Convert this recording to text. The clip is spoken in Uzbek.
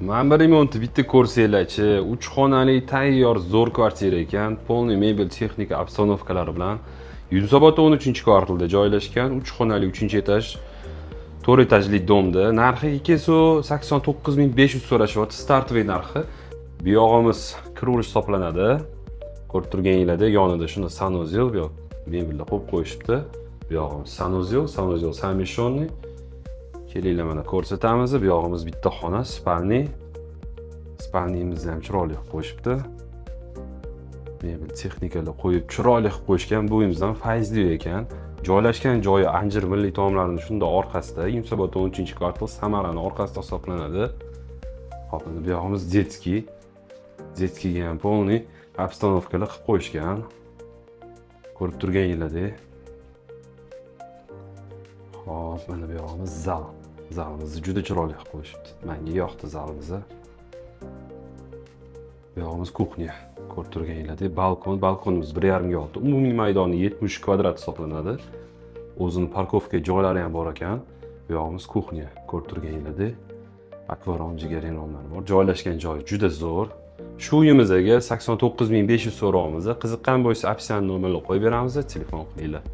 Men bir remontni bitta ko'rsanglarchi, 3 xonali tayyor zo'r kvartira ekan, polniy mebel texnika obstanovkalari bilan Yunusobod 13-kvartalda joylashgan 3 xonali 3-etaj 4 etajli domda narxi 2,89,500 so'rashyapti, startoviy narxi. Bu yog'imiz kiruvchi hisoblanadi. Ko'rib turganingizda yonida shunda sanuzel yo'q, mebelda qo'yib qo'yishibdi. Bu yog'imiz sanuzel samishonniy. Kelinglar mana ko'rsatamiz. Bu yog'imiz bitta xona, spalniy. Spalniyimizni ham chiroyli qilib qo'yishibdi. Mebel texnikalar qo'yib chiroyli qilib qo'yishgan. Bu uyimizdan fayzli ekan. Joylashgan joyi Anjir milliy taomlarining shunda orqasida, Yunusobod 13-kvartal Samarani orqasida hisoblanadi. Hop, bu yog'imiz detskiy. Detskiyga ham polniy obstanovkalar qilib qo'yishgan. Ko'rib turganingizda. Hop, mana bu yog'imiz zal. Zalimizni juda chiroyli qilib qo'yishibdi. Menga yoqdi zalimizni. Bu yog'imiz kuxnya. Ko'rib turganingizda balkonimiz 1,5 ga oldi. Umumiy maydoni 70 kvadrat hisoblanadi. O'zining parkovka joylari ham bor ekan. Bu yog'imiz kuxnya. Ko'rib turganingizda akvarium jigarenonlar bor. Joylashgan joyi juda zo'r. Shu uyimizga 89,500 so'raymiz. Qiziqqan bo'lsa, opsiyan nomerni qo'yib beramiz, telefon qilinglar.